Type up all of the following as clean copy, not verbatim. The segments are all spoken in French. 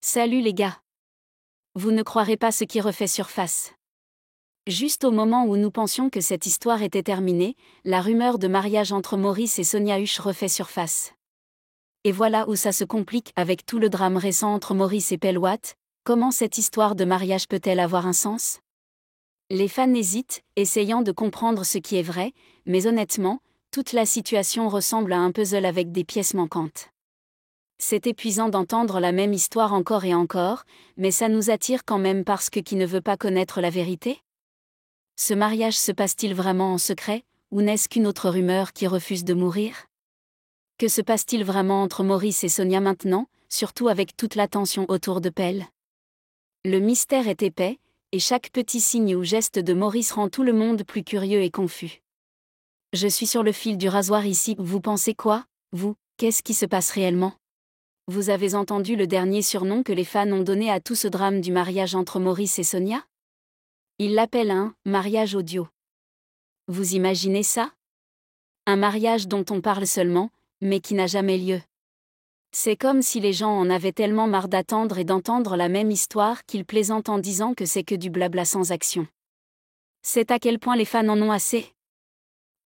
Salut les gars. Vous ne croirez pas ce qui refait surface. Juste au moment où nous pensions que cette histoire était terminée, la rumeur de mariage entre Maurice et Sonia Huche refait surface. Et voilà où ça se complique avec tout le drame récent entre Maurice et Pelwatt. Comment cette histoire de mariage peut-elle avoir un sens? Les fans hésitent, essayant de comprendre ce qui est vrai, mais honnêtement, toute la situation ressemble à un puzzle avec des pièces manquantes. C'est épuisant d'entendre la même histoire encore et encore, mais ça nous attire quand même parce que qui ne veut pas connaître la vérité? Ce mariage se passe-t-il vraiment en secret, ou n'est-ce qu'une autre rumeur qui refuse de mourir? Que se passe-t-il vraiment entre Maurice et Sonia maintenant, surtout avec toute l'attention autour de Pell? Le mystère est épais, et chaque petit signe ou geste de Maurice rend tout le monde plus curieux et confus. Je suis sur le fil du rasoir ici, vous pensez quoi, vous? Qu'est-ce qui se passe réellement? Vous avez entendu le dernier surnom que les fans ont donné à tout ce drame du mariage entre Maurice et Sonia? Ils l'appellent un « mariage audio ». Vous imaginez ça? Un mariage dont on parle seulement, mais qui n'a jamais lieu. C'est comme si les gens en avaient tellement marre d'attendre et d'entendre la même histoire qu'ils plaisantent en disant que c'est que du blabla sans action. C'est à quel point les fans en ont assez.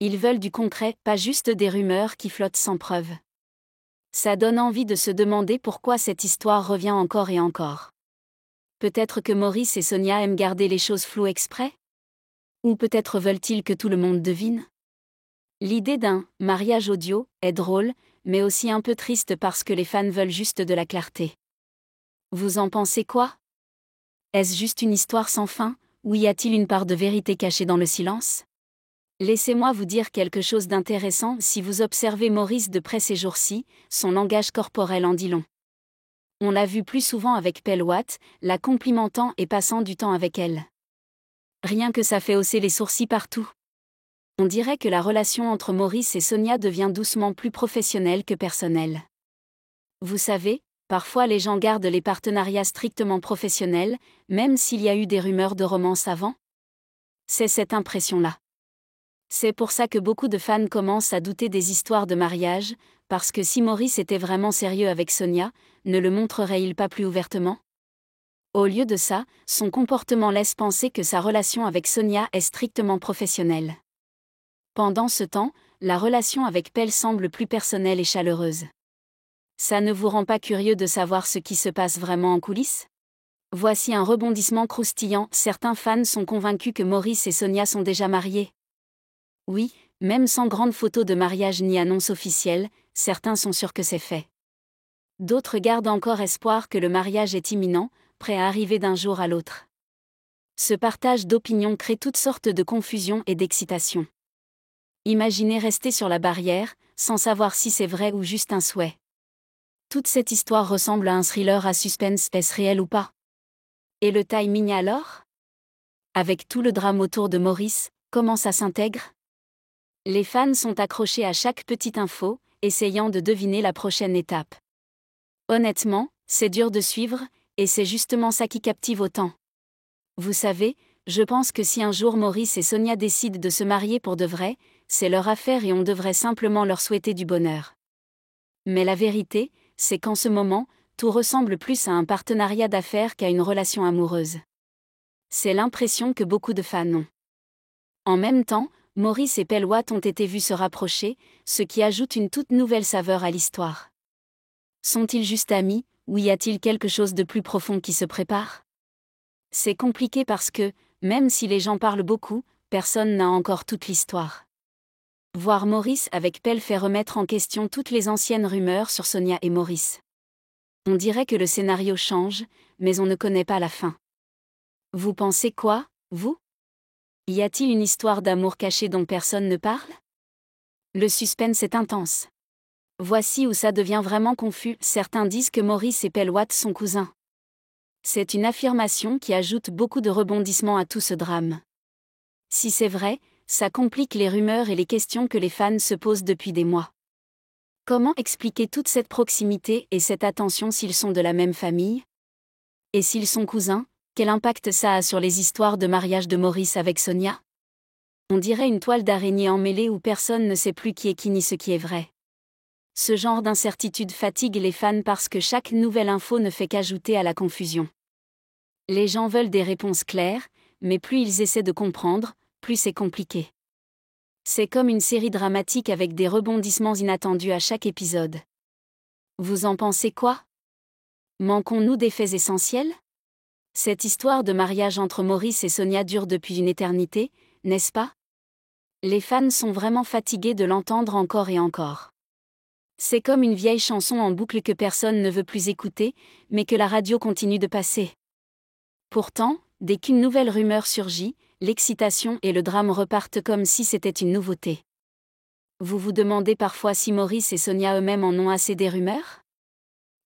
Ils veulent du concret, pas juste des rumeurs qui flottent sans preuve. Ça donne envie de se demander pourquoi cette histoire revient encore et encore. Peut-être que Maurice et Sonia aiment garder les choses floues exprès? Ou peut-être veulent-ils que tout le monde devine? L'idée d'un « mariage audio » est drôle, mais aussi un peu triste parce que les fans veulent juste de la clarté. Vous en pensez quoi? Est-ce juste une histoire sans fin, ou y a-t-il une part de vérité cachée dans le silence? Laissez-moi vous dire quelque chose d'intéressant. Si vous observez Maurice de près ces jours-ci, son langage corporel en dit long. On l'a vu plus souvent avec Pelwatt, la complimentant et passant du temps avec elle. Rien que ça fait hausser les sourcils partout. On dirait que la relation entre Maurice et Sonia devient doucement plus professionnelle que personnelle. Vous savez, parfois les gens gardent les partenariats strictement professionnels, même s'il y a eu des rumeurs de romance avant. C'est cette impression-là. C'est pour ça que beaucoup de fans commencent à douter des histoires de mariage, parce que si Maurice était vraiment sérieux avec Sonia, ne le montrerait-il pas plus ouvertement? Au lieu de ça, son comportement laisse penser que sa relation avec Sonia est strictement professionnelle. Pendant ce temps, la relation avec Pell semble plus personnelle et chaleureuse. Ça ne vous rend pas curieux de savoir ce qui se passe vraiment en coulisses? Voici un rebondissement croustillant. Certains fans sont convaincus que Maurice et Sonia sont déjà mariés. Oui, même sans grande photo de mariage ni annonce officielle, certains sont sûrs que c'est fait. D'autres gardent encore espoir que le mariage est imminent, prêt à arriver d'un jour à l'autre. Ce partage d'opinions crée toutes sortes de confusion et d'excitation. Imaginez rester sur la barrière, sans savoir si c'est vrai ou juste un souhait. Toute cette histoire ressemble à un thriller à suspense, est-ce réel ou pas? Et le timing alors? Avec tout le drame autour de Maurice, comment ça s'intègre? Les fans sont accrochés à chaque petite info, essayant de deviner la prochaine étape. Honnêtement, c'est dur de suivre, et c'est justement ça qui captive autant. Vous savez, je pense que si un jour Maurice et Sonia décident de se marier pour de vrai, c'est leur affaire et on devrait simplement leur souhaiter du bonheur. Mais la vérité, c'est qu'en ce moment, tout ressemble plus à un partenariat d'affaires qu'à une relation amoureuse. C'est l'impression que beaucoup de fans ont. En même temps, Maurice et Pelwatt ont été vus se rapprocher, ce qui ajoute une toute nouvelle saveur à l'histoire. Sont-ils juste amis, ou y a-t-il quelque chose de plus profond qui se prépare? C'est compliqué parce que, même si les gens parlent beaucoup, personne n'a encore toute l'histoire. Voir Maurice avec Pell fait remettre en question toutes les anciennes rumeurs sur Sonia et Maurice. On dirait que le scénario change, mais on ne connaît pas la fin. Vous pensez quoi, vous? Y a-t-il une histoire d'amour cachée dont personne ne parle? Le suspense est intense. Voici où ça devient vraiment confus. Certains disent que Maurice et Pelwatt sont cousins. C'est une affirmation qui ajoute beaucoup de rebondissements à tout ce drame. Si c'est vrai, ça complique les rumeurs et les questions que les fans se posent depuis des mois. Comment expliquer toute cette proximité et cette attention s'ils sont de la même famille? Et s'ils sont cousins, quel impact ça a sur les histoires de mariage de Maurice avec Sonia? On dirait une toile d'araignée emmêlée où personne ne sait plus qui est qui ni ce qui est vrai. Ce genre d'incertitude fatigue les fans parce que chaque nouvelle info ne fait qu'ajouter à la confusion. Les gens veulent des réponses claires, mais plus ils essaient de comprendre, plus c'est compliqué. C'est comme une série dramatique avec des rebondissements inattendus à chaque épisode. Vous en pensez quoi? Manquons-nous des faits essentiels? Cette histoire de mariage entre Maurice et Sonia dure depuis une éternité, n'est-ce pas? Les fans sont vraiment fatigués de l'entendre encore et encore. C'est comme une vieille chanson en boucle que personne ne veut plus écouter, mais que la radio continue de passer. Pourtant, dès qu'une nouvelle rumeur surgit, l'excitation et le drame repartent comme si c'était une nouveauté. Vous vous demandez parfois si Maurice et Sonia eux-mêmes en ont assez des rumeurs?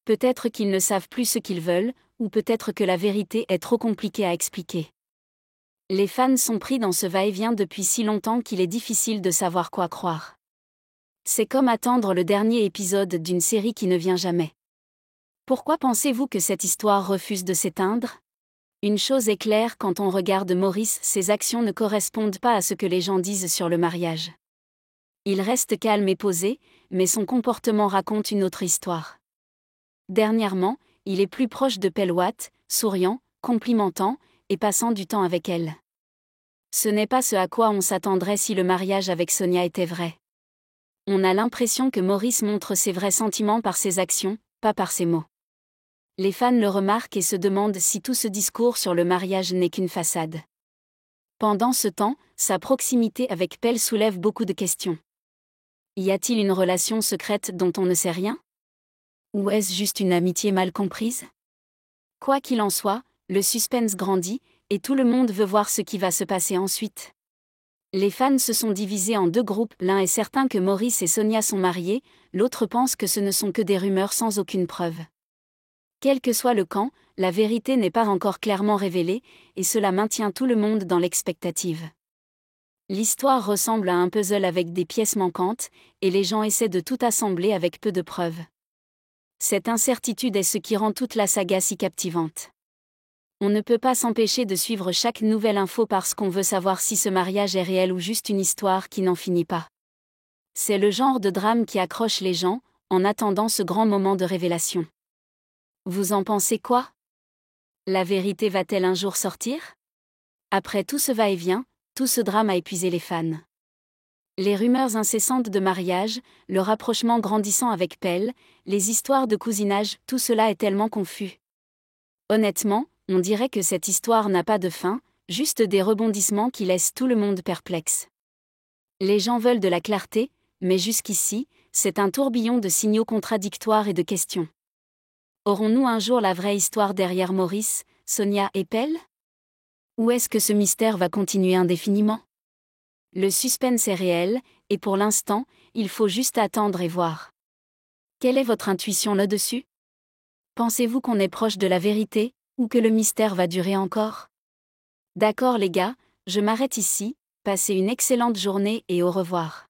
Peut-être qu'ils ne savent plus ce qu'ils veulent, ou peut-être que la vérité est trop compliquée à expliquer. Les fans sont pris dans ce va-et-vient depuis si longtemps qu'il est difficile de savoir quoi croire. C'est comme attendre le dernier épisode d'une série qui ne vient jamais. Pourquoi pensez-vous que cette histoire refuse de s'éteindre? Une chose est claire quand on regarde Maurice, ses actions ne correspondent pas à ce que les gens disent sur le mariage. Il reste calme et posé, mais son comportement raconte une autre histoire. Dernièrement, il est plus proche de Pelwat, souriant, complimentant, et passant du temps avec elle. Ce n'est pas ce à quoi on s'attendrait si le mariage avec Sonia était vrai. On a l'impression que Maurice montre ses vrais sentiments par ses actions, pas par ses mots. Les fans le remarquent et se demandent si tout ce discours sur le mariage n'est qu'une façade. Pendant ce temps, sa proximité avec Pell soulève beaucoup de questions. Y a-t-il une relation secrète dont on ne sait rien? Ou est-ce juste une amitié mal comprise? Quoi qu'il en soit, le suspense grandit, et tout le monde veut voir ce qui va se passer ensuite. Les fans se sont divisés en deux groupes, l'un est certain que Maurice et Sonia sont mariés, l'autre pense que ce ne sont que des rumeurs sans aucune preuve. Quel que soit le camp, la vérité n'est pas encore clairement révélée, et cela maintient tout le monde dans l'expectative. L'histoire ressemble à un puzzle avec des pièces manquantes, et les gens essaient de tout assembler avec peu de preuves. Cette incertitude est ce qui rend toute la saga si captivante. On ne peut pas s'empêcher de suivre chaque nouvelle info parce qu'on veut savoir si ce mariage est réel ou juste une histoire qui n'en finit pas. C'est le genre de drame qui accroche les gens, en attendant ce grand moment de révélation. Vous en pensez quoi? La vérité va-t-elle un jour sortir? Après tout ce va-et-vient, tout ce drame a épuisé les fans. Les rumeurs incessantes de mariage, le rapprochement grandissant avec Pell, les histoires de cousinage, tout cela est tellement confus. Honnêtement, on dirait que cette histoire n'a pas de fin, juste des rebondissements qui laissent tout le monde perplexe. Les gens veulent de la clarté, mais jusqu'ici, c'est un tourbillon de signaux contradictoires et de questions. Aurons-nous un jour la vraie histoire derrière Maurice, Sonia et Pell? Ou est-ce que ce mystère va continuer indéfiniment? Le suspense est réel, et pour l'instant, il faut juste attendre et voir. Quelle est votre intuition là-dessus? Pensez-vous qu'on est proche de la vérité, ou que le mystère va durer encore? D'accord les gars, je m'arrête ici, passez une excellente journée et au revoir.